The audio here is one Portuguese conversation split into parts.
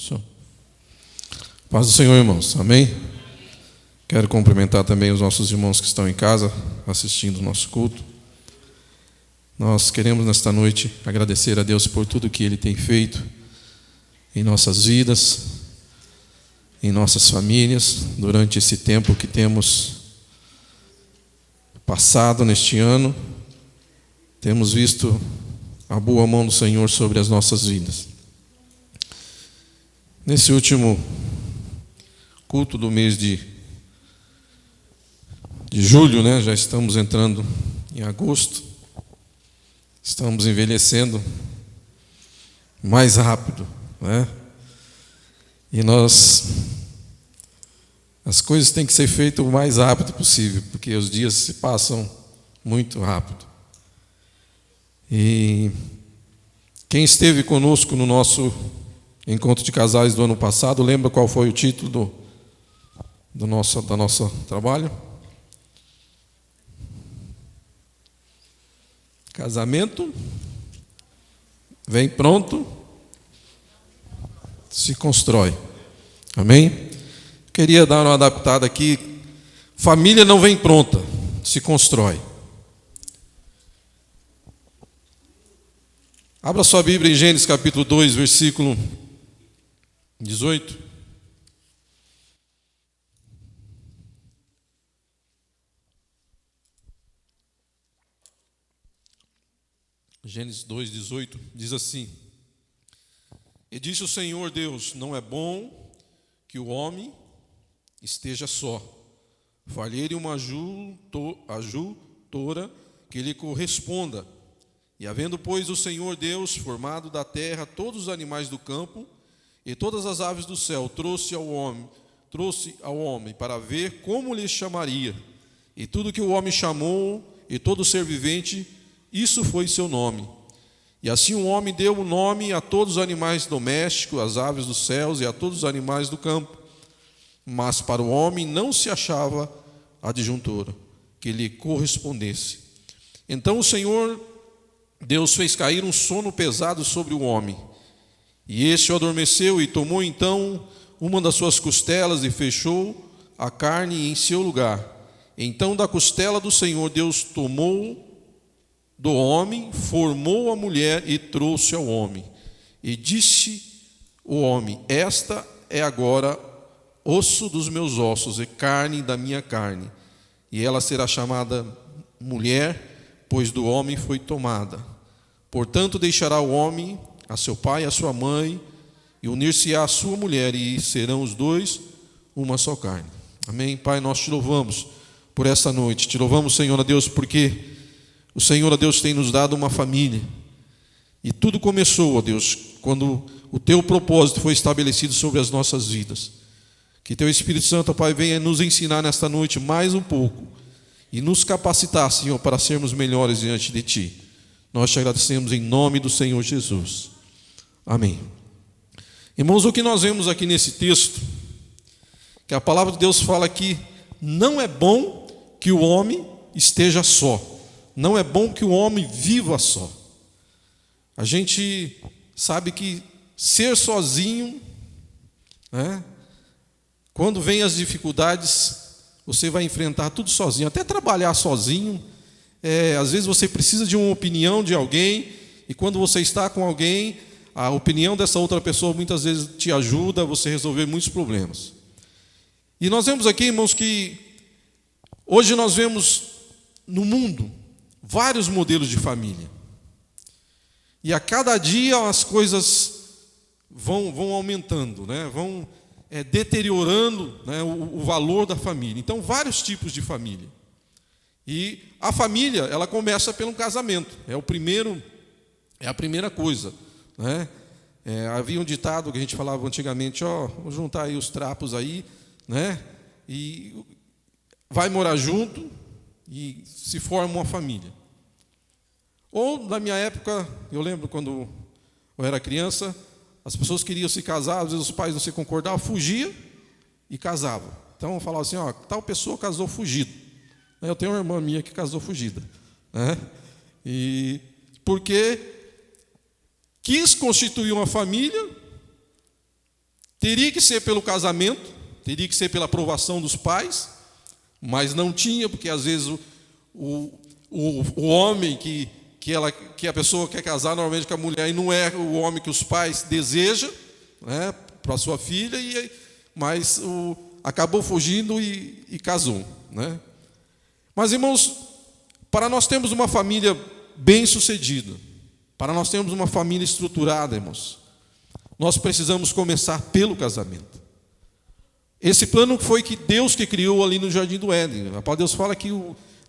Só. Paz do Senhor, irmãos. Amém? Quero cumprimentar também os nossos irmãos que estão em casa, assistindo o nosso culto. Nós queremos nesta noite agradecer a Deus por tudo que Ele tem feito em nossas vidas, em nossas famílias, durante esse tempo que temos passado neste ano. Temos visto a boa mão do Senhor sobre as nossas vidas. Nesse último culto do mês de julho, né? Já estamos entrando em agosto. Estamos envelhecendo mais rápido, né? E as coisas têm que ser feitas o mais rápido possível, porque os dias se passam muito rápido. E quem esteve conosco no nosso encontro de casais do ano passado, lembra qual foi o título do nosso trabalho? Casamento vem pronto, se constrói. Amém? Queria dar uma adaptada aqui. Família não vem pronta, se constrói. Abra sua Bíblia em Gênesis capítulo 2, versículo 18. Gênesis 2, 18 diz assim: E disse o Senhor Deus: Não é bom que o homem esteja só. Far-lhe uma ajutora que lhe corresponda. E havendo, pois, o Senhor Deus formado da terra todos os animais do campo e todas as aves do céu, trouxe ao homem para ver como lhe chamaria. E tudo que o homem chamou, e todo ser vivente, isso foi seu nome. E assim o homem deu o nome a todos os animais domésticos, às aves dos céus e a todos os animais do campo. Mas para o homem não se achava adjuntora que lhe correspondesse. Então o Senhor Deus fez cair um sono pesado sobre o homem. E este o adormeceu, e tomou então uma das suas costelas e fechou a carne em seu lugar. Então da costela do Senhor Deus tomou do homem, formou a mulher e trouxe ao homem. E disse o homem: Esta é agora osso dos meus ossos e carne da minha carne. E ela será chamada mulher, pois do homem foi tomada. Portanto deixará o homem a seu pai e a sua mãe, e unir-se-á à sua mulher, e serão os dois uma só carne. Amém? Pai, nós te louvamos por essa noite. Te louvamos, Senhor, a Deus, porque o Senhor, a Deus, tem nos dado uma família. E tudo começou, ó Deus, quando o teu propósito foi estabelecido sobre as nossas vidas. Que teu Espírito Santo, ó Pai, venha nos ensinar nesta noite mais um pouco e nos capacitar, Senhor, para sermos melhores diante de ti. Nós te agradecemos em nome do Senhor Jesus. Amém. Irmãos, o que nós vemos aqui nesse texto, que a palavra de Deus fala que não é bom que o homem esteja só. Não é bom que o homem viva só. A gente sabe que ser sozinho, né, quando vem as dificuldades, você vai enfrentar tudo sozinho. Até trabalhar sozinho, às vezes você precisa de uma opinião de alguém, e quando você está com alguém, a opinião dessa outra pessoa muitas vezes te ajuda a você resolver muitos problemas. E nós vemos aqui, irmãos, que hoje nós vemos no mundo vários modelos de família. E a cada dia as coisas vão aumentando, né? Vão deteriorando, né, o valor da família. Então, vários tipos de família. E a família, ela começa pelo casamento. É a primeira coisa, né? Havia um ditado que a gente falava antigamente: vou juntar aí os trapos aí, né? E vai morar junto e se forma uma família. Ou, na minha época, eu lembro quando eu era criança, as pessoas queriam se casar, às vezes os pais não se concordavam, fugia e casava. Então, eu falava assim: tal pessoa casou fugido. Eu tenho uma irmã minha que casou fugida, né? E porque quis constituir uma família, teria que ser pelo casamento, teria que ser pela aprovação dos pais, mas não tinha, porque às vezes o homem que a pessoa quer casar normalmente com a mulher, e não é o homem que os pais desejam, né, para sua filha, mas acabou fugindo e casou, né? Mas, irmãos, para nós termos uma família bem-sucedida, para nós termos uma família estruturada, irmãos, nós precisamos começar pelo casamento. Esse plano foi que Deus que criou ali no Jardim do Éden. A palavra de Deus fala que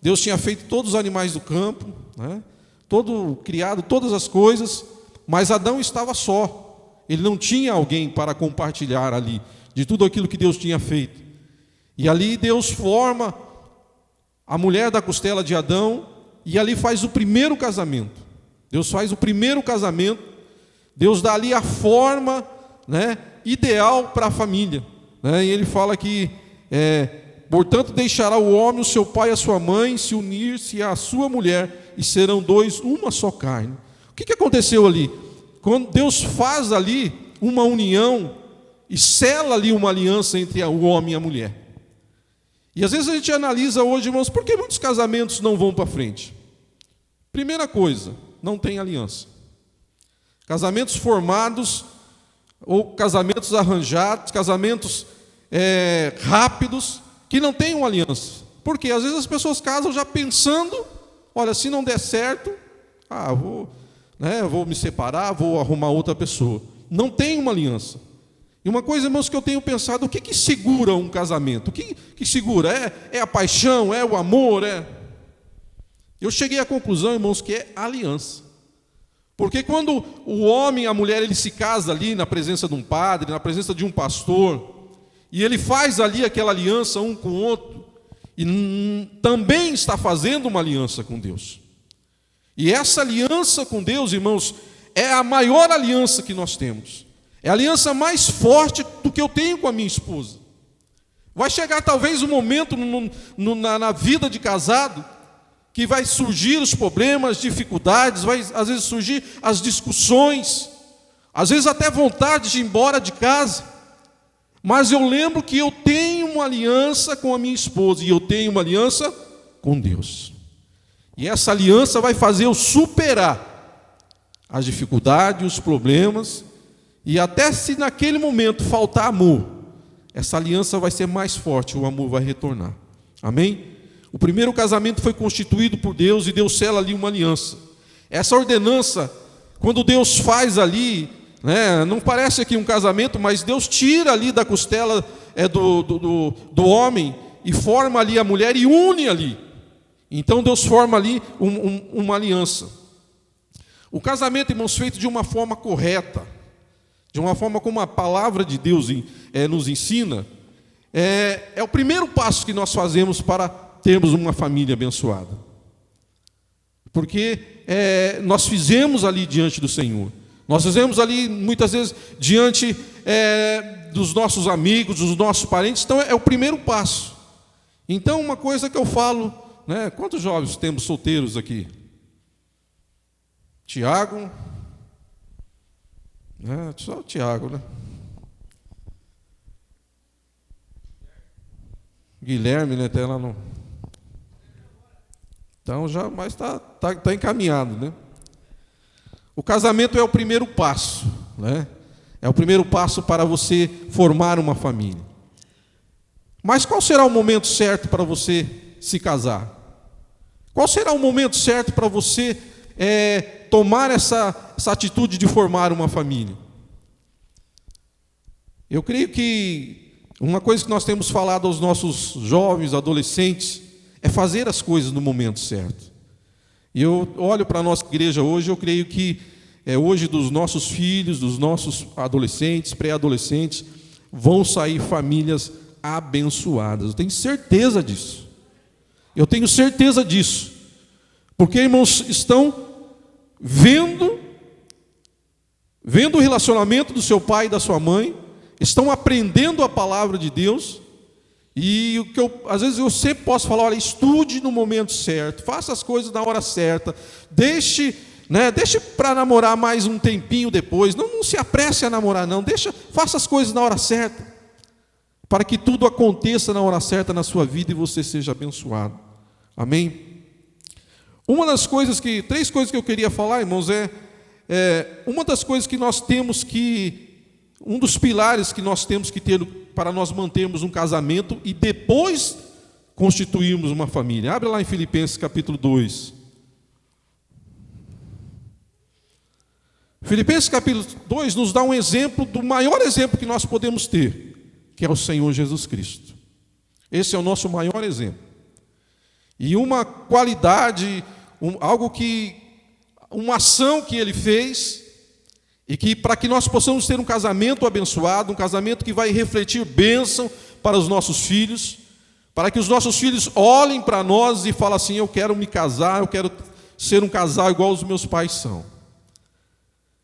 Deus tinha feito todos os animais do campo, né? Criado todas as coisas, mas Adão estava só. Ele não tinha alguém para compartilhar ali de tudo aquilo que Deus tinha feito. E ali Deus forma a mulher da costela de Adão, e ali faz o primeiro casamento. Deus faz o primeiro casamento. Deus dá ali a forma, né, ideal para a família, né? E ele fala que portanto deixará o homem o seu pai e a sua mãe, se unir-se à sua mulher, e serão dois uma só carne. O que aconteceu ali? Quando Deus faz ali uma união e sela ali uma aliança entre o homem e a mulher. E às vezes a gente analisa hoje, irmãos, por que muitos casamentos não vão para frente? Primeira coisa, não tem aliança. Casamentos formados, ou casamentos arranjados, casamentos rápidos, que não têm uma aliança. Por quê? Às vezes as pessoas casam já pensando, olha, se não der certo, vou me separar, vou arrumar outra pessoa. Não tem uma aliança. E uma coisa, irmãos, que eu tenho pensado, o que segura um casamento? O que segura? É a paixão? É o amor? Eu cheguei à conclusão, irmãos, que é a aliança. Porque quando o homem e a mulher, ele se casa ali na presença de um padre, na presença de um pastor, e ele faz ali aquela aliança um com o outro, e também está fazendo uma aliança com Deus. E essa aliança com Deus, irmãos, é a maior aliança que nós temos. É a aliança mais forte do que eu tenho com a minha esposa. Vai chegar talvez um momento na vida de casado que vai surgir os problemas, dificuldades, vai às vezes surgir as discussões, às vezes até vontade de ir embora de casa. Mas eu lembro que eu tenho uma aliança com a minha esposa, e eu tenho uma aliança com Deus. E essa aliança vai fazer eu superar as dificuldades, os problemas, e até se naquele momento faltar amor, essa aliança vai ser mais forte, o amor vai retornar. Amém? O primeiro casamento foi constituído por Deus, e Deus sela ali uma aliança. Essa ordenança, quando Deus faz ali, né, não parece aqui um casamento, mas Deus tira ali da costela do homem, e forma ali a mulher e une ali. Então Deus forma ali uma aliança. O casamento, irmãos, feito de uma forma correta, de uma forma como a palavra de Deus nos ensina, é o primeiro passo que nós fazemos para termos uma família abençoada. Porque nós fizemos ali diante do Senhor. Nós fizemos ali, muitas vezes, diante dos nossos amigos, dos nossos parentes. Então, é o primeiro passo. Então, uma coisa que eu falo, né, quantos jovens temos solteiros aqui? Tiago... só o Tiago, né? Guilherme, né? Até lá no... Então já, mas está encaminhado, né? O casamento é o primeiro passo, né? É o primeiro passo para você formar uma família. Mas qual será o momento certo para você se casar? Qual será o momento certo para você tomar essa atitude de formar uma família? Eu creio que uma coisa que nós temos falado aos nossos jovens, adolescentes, é fazer as coisas no momento certo. E eu olho para a nossa igreja hoje, eu creio que hoje dos nossos filhos, dos nossos adolescentes, pré-adolescentes, vão sair famílias abençoadas. Eu tenho certeza disso. Eu tenho certeza disso. Porque, irmãos, estão vendo o relacionamento do seu pai e da sua mãe, estão aprendendo a palavra de Deus, e o que às vezes eu sempre posso falar, olha, estude no momento certo, faça as coisas na hora certa, deixe né, deixe para namorar mais um tempinho depois. Não se apresse a namorar, não. Faça as coisas na hora certa, para que tudo aconteça na hora certa na sua vida e você seja abençoado. Amém? Três coisas que eu queria falar, irmãos, uma das coisas que nós temos um dos pilares que nós temos que ter para nós mantermos um casamento e depois constituirmos uma família. Abre lá em Filipenses capítulo 2. Filipenses capítulo 2 nos dá um exemplo do maior exemplo que nós podemos ter, que é o Senhor Jesus Cristo. Esse é o nosso maior exemplo. E uma qualidade, uma ação que ele fez, e que para que nós possamos ter um casamento abençoado, um casamento que vai refletir bênção para os nossos filhos, para que os nossos filhos olhem para nós e falem assim: eu quero me casar, eu quero ser um casal igual os meus pais são.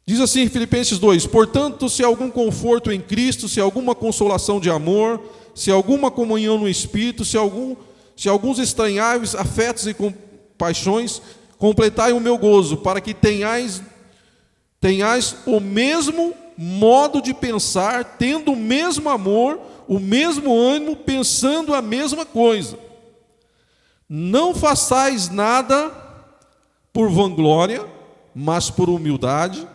Diz assim em Filipenses 2: portanto, se há algum conforto em Cristo, se há alguma consolação de amor, se há alguma comunhão no Espírito, se alguns estranháveis afetos e compaixões, completai o meu gozo, para que tenhais o mesmo modo de pensar, tendo o mesmo amor, o mesmo ânimo, pensando a mesma coisa. Não façais nada por vanglória, mas por humildade.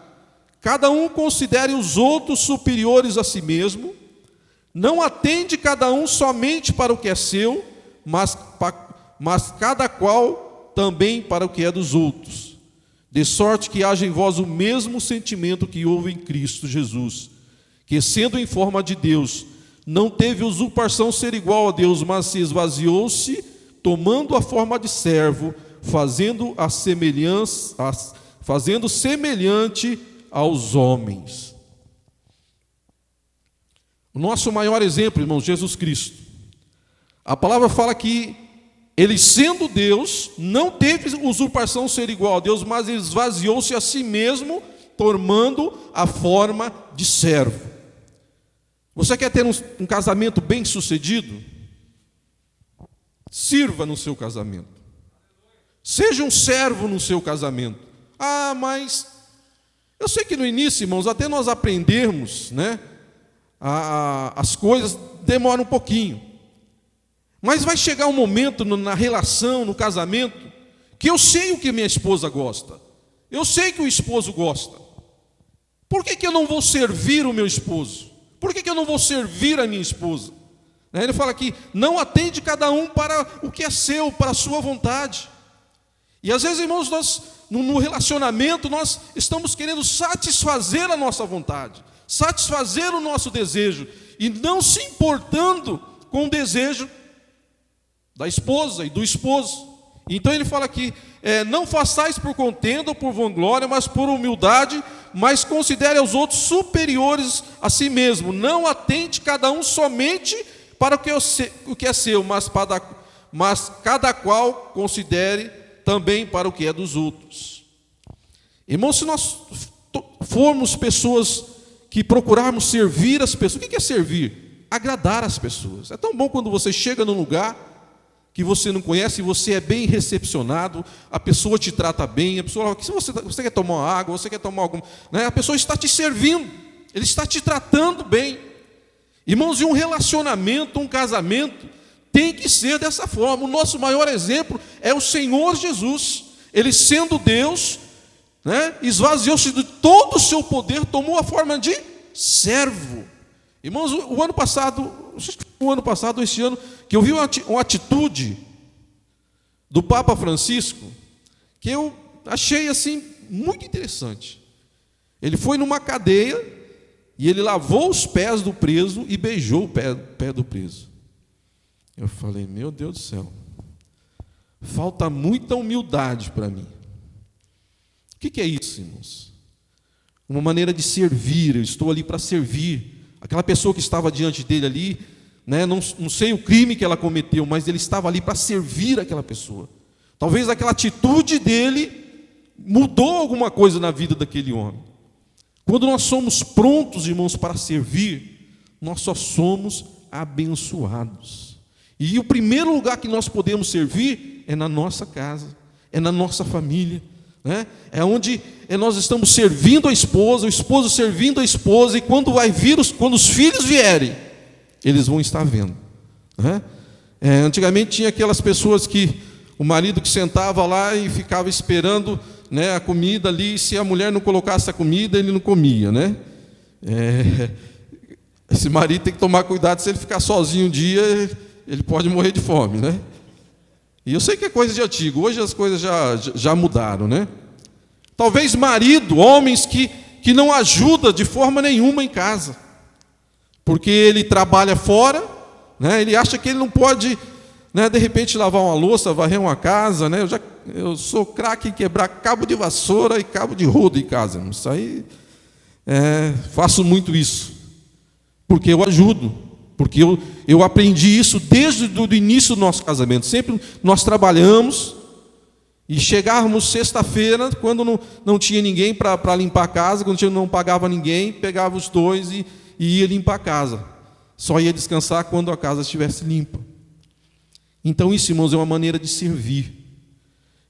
Cada um considere os outros superiores a si mesmo. Não atende cada um somente para o que é seu, mas cada qual também para o que é dos outros. De sorte que haja em vós o mesmo sentimento que houve em Cristo Jesus, que, sendo em forma de Deus, não teve usurpação ser igual a Deus, mas se esvaziou-se, tomando a forma de servo, fazendo semelhante aos homens. O nosso maior exemplo, irmãos, Jesus Cristo. A palavra fala que ele, sendo Deus, não teve usurpação ser igual a Deus, mas esvaziou-se a si mesmo, tomando a forma de servo. Você quer ter um casamento bem sucedido? Sirva no seu casamento. Seja um servo no seu casamento. Ah, mas eu sei que no início, irmãos, até nós aprendermos, né, as coisas demoram um pouquinho. Mas vai chegar um momento na relação, no casamento, que eu sei o que minha esposa gosta. Eu sei que o esposo gosta. Por que eu não vou servir o meu esposo? Por que eu não vou servir a minha esposa? Ele fala aqui: não atende cada um para o que é seu, para a sua vontade. E às vezes, irmãos, nós, no relacionamento, nós estamos querendo satisfazer a nossa vontade, satisfazer o nosso desejo, e não se importando com o desejo da esposa e do esposo. Então ele fala aqui: não façais por contenda ou por vanglória, mas por humildade, mas considere aos outros superiores a si mesmo. Não atente cada um somente para o que é seu, mas cada qual considere também para o que é dos outros. Irmãos, se nós formos pessoas que procurarmos servir as pessoas, o que é servir? Agradar as pessoas. É tão bom quando você chega num lugar que você não conhece, você é bem recepcionado, a pessoa te trata bem, a pessoa fala: se você quer tomar uma água, você quer tomar alguma, né? A pessoa está te servindo, ele está te tratando bem. Irmãos, e um relacionamento, um casamento, tem que ser dessa forma. O nosso maior exemplo é o Senhor Jesus. Ele, sendo Deus, né, esvaziou-se de todo o seu poder, tomou a forma de servo. Irmãos, o ano passado, esse ano, que eu vi uma atitude do Papa Francisco, que eu achei assim muito interessante. Ele foi numa cadeia e ele lavou os pés do preso e beijou o pé do preso. Eu falei: meu Deus do céu, falta muita humildade para mim. O que é isso, irmãos? Uma maneira de servir. Eu estou ali para servir. Aquela pessoa que estava diante dele ali, né, não sei o crime que ela cometeu, mas ele estava ali para servir aquela pessoa. Talvez aquela atitude dele mudou alguma coisa na vida daquele homem. Quando nós somos prontos, irmãos, para servir, nós só somos abençoados. E o primeiro lugar que nós podemos servir é na nossa casa, é na nossa família. né? É onde nós estamos servindo a esposa, o esposo servindo a esposa, e quando quando os filhos vierem, eles vão estar vendo, né? Antigamente tinha aquelas pessoas que o marido que sentava lá e ficava esperando, né, a comida ali, e se a mulher não colocasse a comida, ele não comia, né? Esse marido tem que tomar cuidado, se ele ficar sozinho um dia, ele pode morrer de fome, né? E eu sei que é coisa de antigo, hoje as coisas já mudaram, né? Talvez marido, homens que não ajudam de forma nenhuma em casa, porque ele trabalha fora, né? Ele acha que ele não pode, né, de repente lavar uma louça, varrer uma casa, né? Eu sou craque em quebrar cabo de vassoura e cabo de rodo em casa, isso aí, faço muito isso, porque eu ajudo, porque eu aprendi isso desde o início do nosso casamento. Sempre nós trabalhamos e chegávamos sexta-feira, quando não tinha ninguém para limpar a casa, quando não pagava ninguém, pegava os dois e ia limpar a casa. Só ia descansar quando a casa estivesse limpa. Então isso, irmãos, é uma maneira de servir.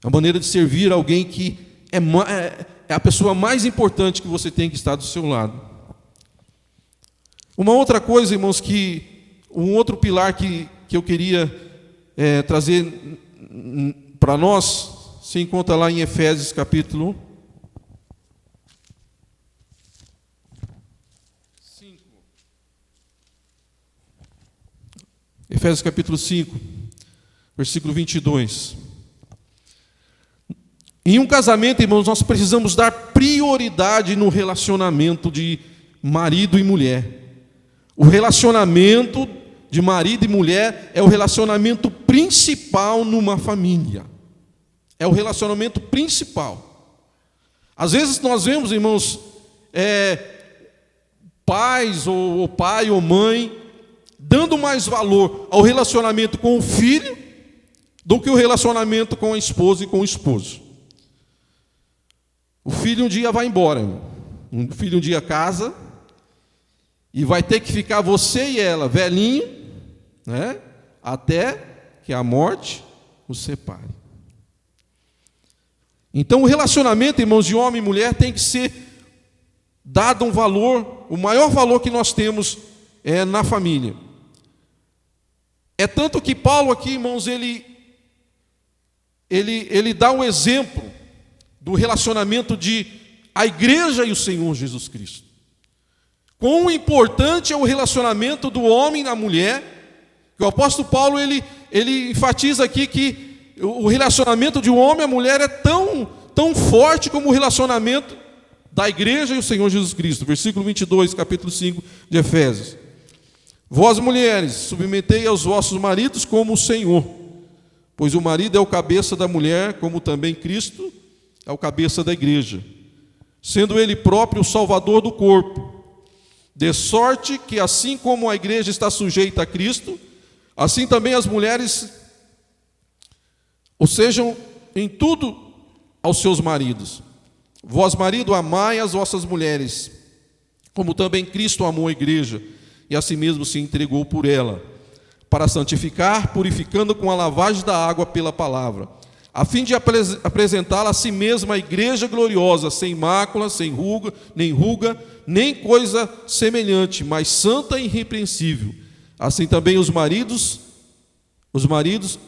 É uma maneira de servir alguém que é a pessoa mais importante que você tem que estar do seu lado. Uma outra coisa, irmãos, um outro pilar que eu queria trazer para nós, se encontra lá em Efésios capítulo 5. Efésios capítulo 5, versículo 22. Em um casamento, irmãos, nós precisamos dar prioridade no relacionamento de marido e mulher. O relacionamento de marido e mulher é o relacionamento principal numa família. É o relacionamento principal. Às vezes nós vemos, irmãos, pais ou pai ou mãe dando mais valor ao relacionamento com o filho do que o relacionamento com a esposa e com o esposo. O filho um dia vai embora, irmão. O filho um dia casa e vai ter que ficar você e ela velhinho, né, até que a morte os separe. Então o relacionamento, irmãos, de homem e mulher tem que ser dado um valor, o maior valor que nós temos na família. É tanto que Paulo aqui, irmãos, ele dá um exemplo do relacionamento de a igreja e o Senhor Jesus Cristo. Quão importante é o relacionamento do homem e da mulher. O apóstolo Paulo ele enfatiza aqui que o relacionamento de um homem e a mulher é tão forte como o relacionamento da igreja e o Senhor Jesus Cristo. Versículo 22, capítulo 5 de Efésios. Vós, mulheres, submetei aos vossos maridos como o Senhor, pois o marido é o cabeça da mulher, como também Cristo é o cabeça da igreja, sendo ele próprio o salvador do corpo. De sorte que, assim como a igreja está sujeita a Cristo, assim também as mulheres o sejam em tudo aos seus maridos. Vós, marido, amai as vossas mulheres, como também Cristo amou a igreja, e a si mesmo se entregou por ela, para santificar, purificando com a lavagem da água pela palavra, a fim de apresentá-la a si mesma a igreja gloriosa, sem mácula, sem ruga, nem coisa semelhante, mas santa e irrepreensível. Assim também os maridos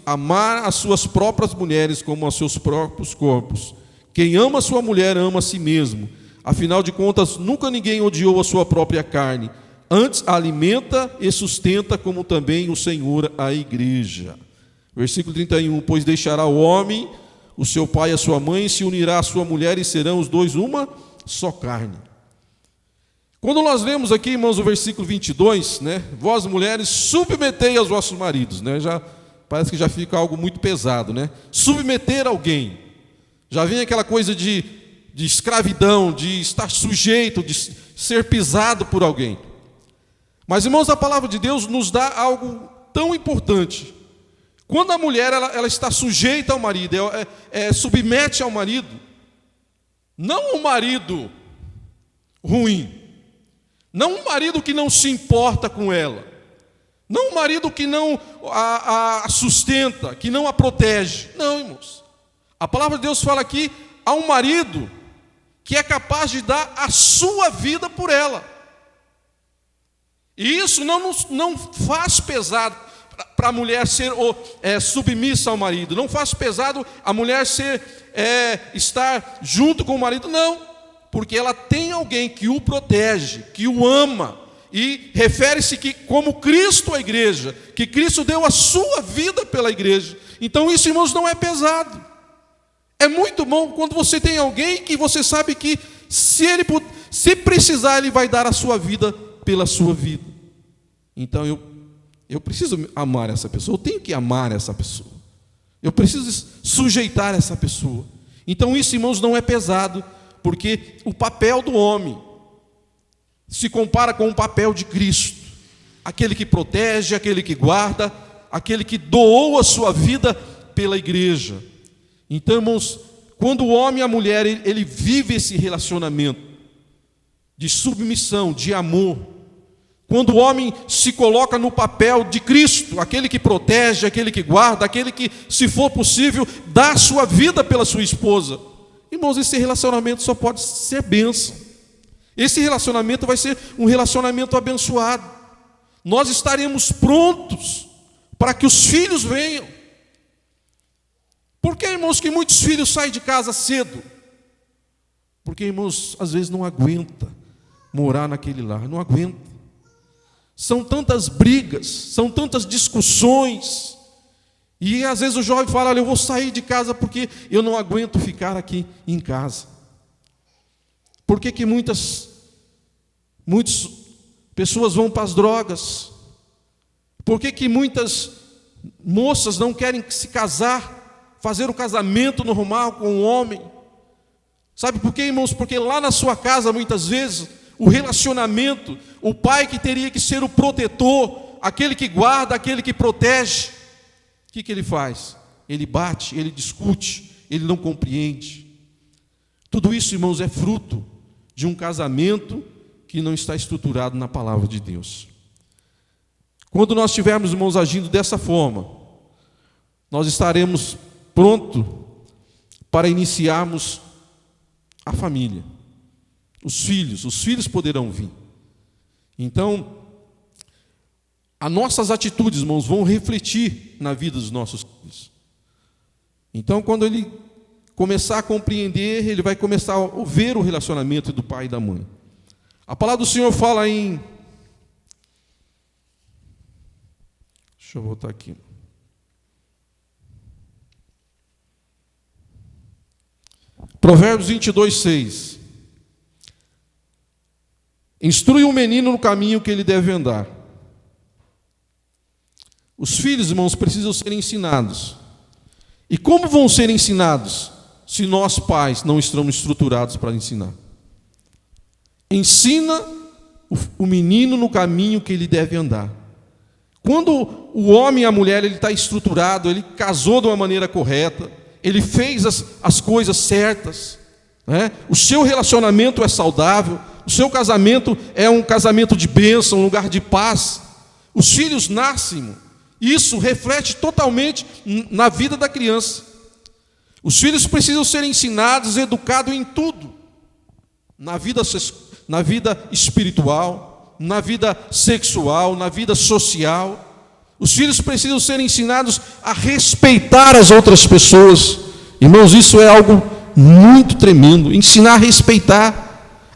amar as suas próprias mulheres como aos seus próprios corpos. Quem ama sua mulher ama a si mesmo. Afinal de contas, nunca ninguém odiou a sua própria carne, antes a alimenta e sustenta, como também o Senhor a igreja. Versículo 31, pois deixará o homem, o seu pai e a sua mãe, se unirá à sua mulher e serão os dois uma só carne. Quando nós lemos aqui, irmãos, o versículo 22, né, vós mulheres submetei aos vossos maridos, né, parece que já fica algo muito pesado, né, submeter alguém, já vem aquela coisa de escravidão, de estar sujeito, de ser pisado por alguém. Mas, irmãos, a palavra de Deus nos dá algo tão importante. Quando a mulher ela está sujeita ao marido, submete ao marido, não um marido ruim, não um marido que não se importa com ela, não um marido que não a sustenta, que não a protege. Não, irmãos. A palavra de Deus fala aqui há um marido que é capaz de dar a sua vida por ela. E isso não faz pesado para a mulher ser submissa ao marido. Não faz pesado a mulher estar junto com o marido, não. Porque ela tem alguém que o protege, que o ama. E refere-se que como Cristo a igreja, que Cristo deu a sua vida pela igreja. Então isso, irmãos, não é pesado. É muito bom quando você tem alguém que você sabe que se precisar, ele vai dar a sua vida pela sua vida. Então eu preciso amar essa pessoa, eu tenho que amar essa pessoa. Eu preciso sujeitar essa pessoa. Então isso, irmãos, não é pesado, porque o papel do homem se compara com o papel de Cristo, aquele que protege, aquele que guarda, aquele que doou a sua vida pela igreja. Então, irmãos, quando o homem e a mulher ele vive esse relacionamento de submissão, de amor, quando o homem se coloca no papel de Cristo, aquele que protege, aquele que guarda, aquele que, se for possível, dá a sua vida pela sua esposa, irmãos, esse relacionamento só pode ser bênção. Esse relacionamento vai ser um relacionamento abençoado. Nós estaremos prontos para que os filhos venham. Por que, irmãos, que muitos filhos saem de casa cedo? Porque, irmãos, às vezes não aguenta morar naquele lar, não aguenta. São tantas brigas, são tantas discussões. E às vezes o jovem fala: olha, eu vou sair de casa porque eu não aguento ficar aqui em casa. Por que muitas pessoas vão para as drogas? Por que muitas moças não querem se casar, fazer um casamento normal com um homem? Sabe por quê, irmãos? Porque lá na sua casa, muitas vezes, o relacionamento, o pai que teria que ser o protetor, aquele que guarda, aquele que protege, o que ele faz? Ele bate, ele discute, ele não compreende. Tudo isso, irmãos, é fruto de um casamento que não está estruturado na palavra de Deus. Quando nós estivermos, irmãos, agindo dessa forma, nós estaremos prontos para iniciarmos a família. Os filhos poderão vir. Então, as nossas atitudes, irmãos, vão refletir na vida dos nossos filhos. Então, quando ele começar a compreender, ele vai começar a ver o relacionamento do pai e da mãe. A palavra do Senhor fala em... Deixa eu voltar aqui. Provérbios 22:6. Instrui o menino no caminho que ele deve andar. Os filhos, irmãos, precisam ser ensinados. E como vão ser ensinados se nós, pais, não estamos estruturados para ensinar? Ensina o menino no caminho que ele deve andar. Quando o homem e a mulher ele está estruturado, ele casou de uma maneira correta, ele fez as coisas certas, né? O seu relacionamento é saudável, o seu casamento é um casamento de bênção, um lugar de paz. Os filhos nascem, isso reflete totalmente na vida da criança. Os filhos precisam ser ensinados, educados em tudo, na vida espiritual, na vida sexual, na vida social. Os filhos precisam ser ensinados a respeitar as outras pessoas. Irmãos, isso é algo muito tremendo. Ensinar a respeitar.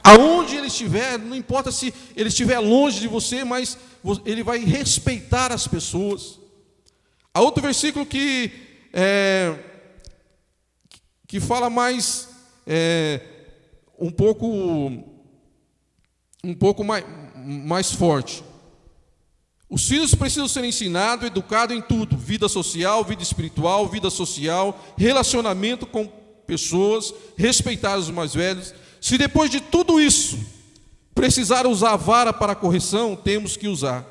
Aonde ele estiver, não importa se ele estiver longe de você, mas ele vai respeitar as pessoas. Há outro versículo que fala mais, um pouco mais forte. Os filhos precisam ser ensinados, educados em tudo: vida social, vida espiritual, vida social, relacionamento com pessoas, respeitar os mais velhos. Se depois de tudo isso precisar usar a vara para a correção, temos que usar.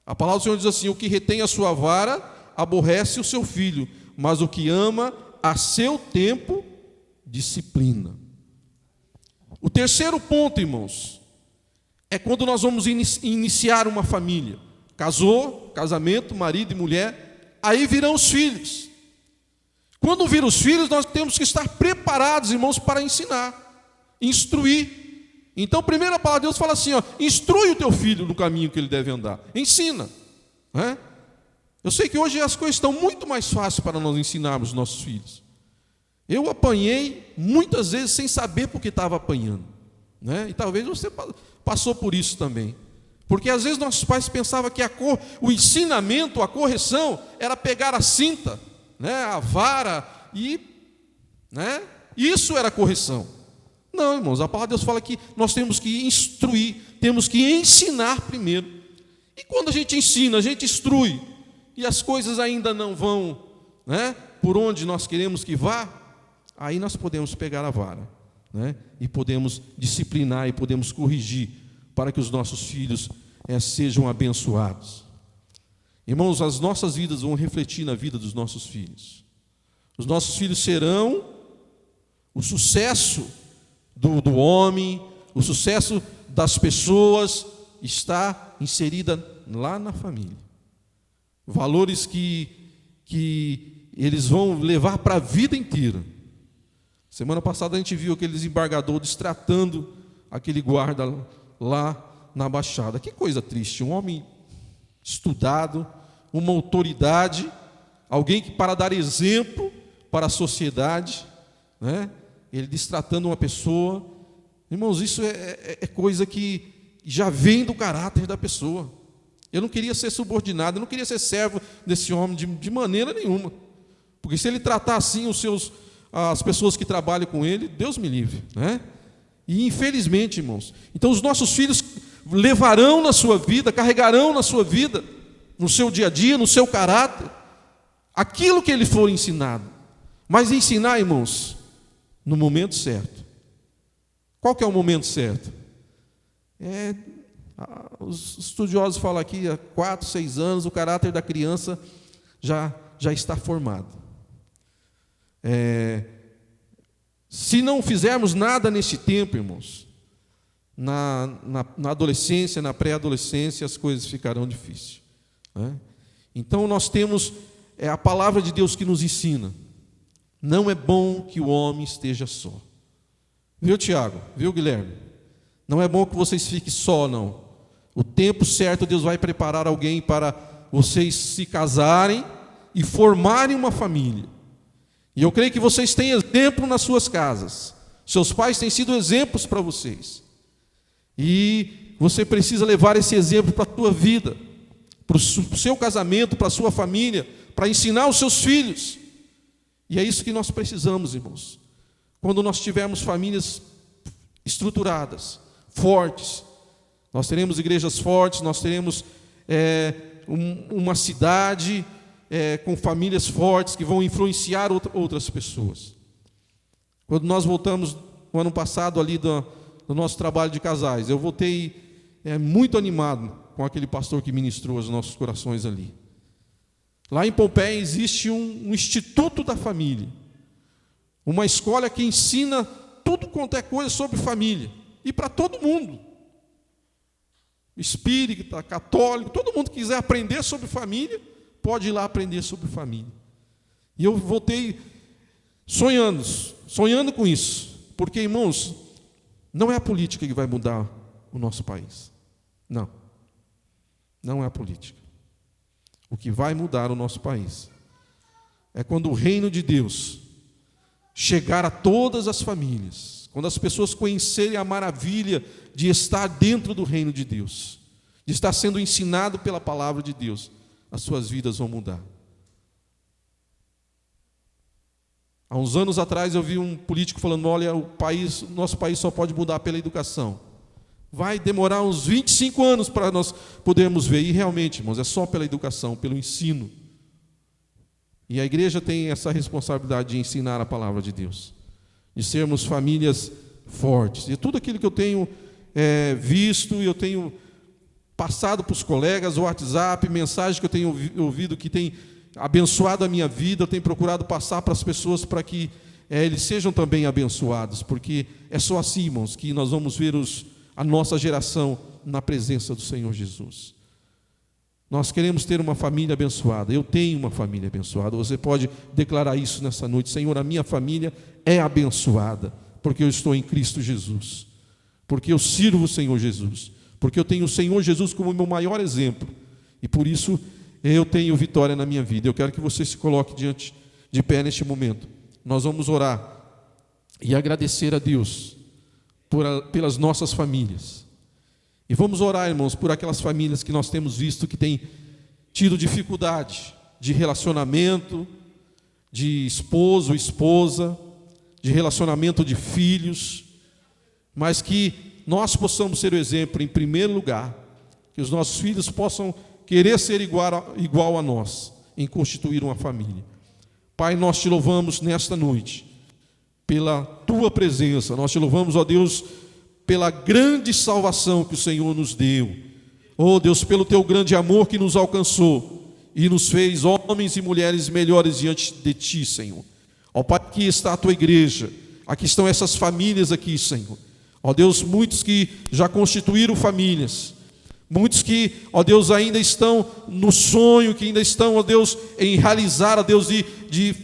A palavra do Senhor diz assim: o que retém a sua vara aborrece o seu filho, mas o que ama a seu tempo disciplina. O terceiro ponto, irmãos, é quando nós vamos iniciar uma família. Casou, casamento, marido e mulher, aí virão os filhos. Quando vir os filhos, nós temos que estar preparados, irmãos, para ensinar, instruir. Então, a primeira palavra de Deus fala assim, ó, instrui o teu filho no caminho que ele deve andar. Ensina. Né? Eu sei que hoje as coisas estão muito mais fáceis para nós ensinarmos os nossos filhos. Eu apanhei muitas vezes sem saber por que estava apanhando. Né? E talvez você passou por isso também. Porque às vezes nossos pais pensavam que o ensinamento, a correção, era pegar a cinta, né, a vara e, né, isso era correção. Não, irmãos, a palavra de Deus fala que nós temos que instruir, temos que ensinar primeiro. E quando a gente ensina, a gente instrui, e as coisas ainda não vão, né, por onde nós queremos que vá, aí nós podemos pegar a vara, né, e podemos disciplinar e podemos corrigir para que os nossos filhos sejam abençoados. Irmãos, as nossas vidas vão refletir na vida dos nossos filhos. Os nossos filhos serão o sucesso do homem, o sucesso das pessoas está inserida lá na família. Valores que eles vão levar para a vida inteira. Semana passada a gente viu aquele desembargador destratando aquele guarda lá na Baixada. Que coisa triste, um homem estudado, uma autoridade, alguém que para dar exemplo para a sociedade, né? Ele destratando uma pessoa. Irmãos, isso é coisa que já vem do caráter da pessoa. Eu não queria ser subordinado, eu não queria ser servo desse homem de maneira nenhuma, porque se ele tratar assim as pessoas que trabalham com ele, Deus me livre, né? E infelizmente, irmãos, então os nossos filhos levarão na sua vida, carregarão na sua vida, no seu dia a dia, no seu caráter, aquilo que ele for ensinado. Mas ensinar, irmãos, no momento certo. Qual que é o momento certo? Os estudiosos falam aqui, há 4, 6 anos, o caráter da criança já está formado. Se não fizermos nada nesse tempo, irmãos, na adolescência, na pré-adolescência, as coisas ficarão difíceis. Né? Então nós temos a palavra de Deus que nos ensina. Não é bom que o homem esteja só. Viu, Tiago? Viu, Guilherme? Não é bom que vocês fiquem só, não. O tempo certo Deus vai preparar alguém para vocês se casarem e formarem uma família. E eu creio que vocês têm exemplo nas suas casas. Seus pais têm sido exemplos para vocês. E você precisa levar esse exemplo para a sua vida, para o seu casamento, para a sua família, para ensinar os seus filhos. E é isso que nós precisamos, irmãos. Quando nós tivermos famílias estruturadas, fortes, nós teremos igrejas fortes, nós teremos uma cidade com famílias fortes que vão influenciar outras pessoas. Quando nós voltamos no ano passado ali do nosso trabalho de casais, eu voltei muito animado com aquele pastor que ministrou aos nossos corações ali. Lá em Pompeia existe um instituto da família, uma escola que ensina tudo quanto é coisa sobre família, e para todo mundo, espírita, católico, todo mundo que quiser aprender sobre família, pode ir lá aprender sobre família. E eu voltei sonhando com isso, porque, irmãos, não é a política que vai mudar o nosso país, não é a política. O que vai mudar o nosso país é quando o reino de Deus chegar a todas as famílias, quando as pessoas conhecerem a maravilha de estar dentro do reino de Deus, de estar sendo ensinado pela palavra de Deus, as suas vidas vão mudar. Há uns anos atrás eu vi um político falando: olha, nosso país só pode mudar pela educação. Vai demorar uns 25 anos para nós podermos ver. E realmente, irmãos, é só pela educação, pelo ensino. E a igreja tem essa responsabilidade de ensinar a palavra de Deus, de sermos famílias fortes. E tudo aquilo que eu tenho visto, eu tenho passado para os colegas, o WhatsApp, mensagens que eu tenho ouvido que tem abençoado a minha vida, eu tenho procurado passar para as pessoas para que eles sejam também abençoados, porque é só assim, irmãos, que nós vamos ver a nossa geração na presença do Senhor Jesus. Nós queremos ter uma família abençoada. Eu tenho uma família abençoada. Você pode declarar isso nessa noite: Senhor, a minha família é abençoada, porque eu estou em Cristo Jesus, porque eu sirvo o Senhor Jesus, porque eu tenho o Senhor Jesus como meu maior exemplo, e por isso eu tenho vitória na minha vida. Eu quero que você se coloque diante de pé neste momento. Nós vamos orar e agradecer a Deus pelas nossas famílias. E vamos orar, irmãos, por aquelas famílias que nós temos visto que têm tido dificuldade de relacionamento, de esposo, esposa, de relacionamento de filhos, mas que nós possamos ser o exemplo em primeiro lugar, que os nossos filhos possam querer ser igual a nós, em constituir uma família. Pai, nós te louvamos nesta noite pela tua presença, nós te louvamos, ó Deus, pela grande salvação que o Senhor nos deu, ó Deus, pelo teu grande amor que nos alcançou e nos fez homens e mulheres melhores diante de ti, Senhor. Ó Pai, aqui está a tua igreja, aqui estão essas famílias aqui, Senhor. Ó Deus, muitos que já constituíram famílias, muitos que, ó Deus, ainda estão no sonho, que ainda estão, ó Deus, em realizar, ó Deus, de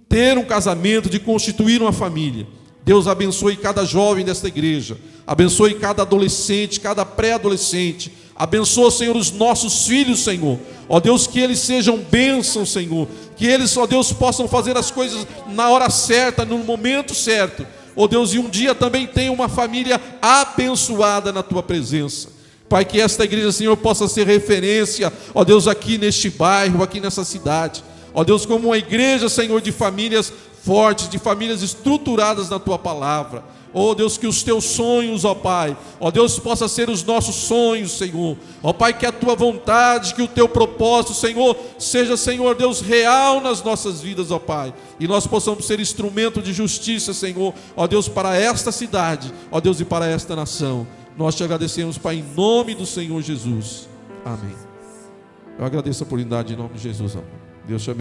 ter um casamento, de constituir uma família. Deus abençoe cada jovem desta igreja, abençoe cada adolescente, cada pré-adolescente, abençoa, Senhor, os nossos filhos, Senhor. Ó Deus, que eles sejam bênçãos, Senhor, que eles, ó Deus, possam fazer as coisas na hora certa, no momento certo, ó Deus, e um dia também tenham uma família abençoada na tua presença. Pai, que esta igreja, Senhor, possa ser referência, ó Deus, aqui neste bairro, aqui nessa cidade, ó Deus, como uma igreja, Senhor, de famílias fortes, de famílias estruturadas na tua palavra. Ó Deus, que os teus sonhos, ó Pai, ó Deus, possa ser os nossos sonhos, Senhor. Ó Pai, que a tua vontade, que o teu propósito, Senhor, seja, Senhor Deus, real nas nossas vidas, ó Pai, e nós possamos ser instrumento de justiça, Senhor, ó Deus, para esta cidade, ó Deus, e para esta nação. Nós te agradecemos, Pai, em nome do Senhor Jesus. Amém. Eu agradeço a oportunidade em nome de Jesus, amém. Deus te abençoe.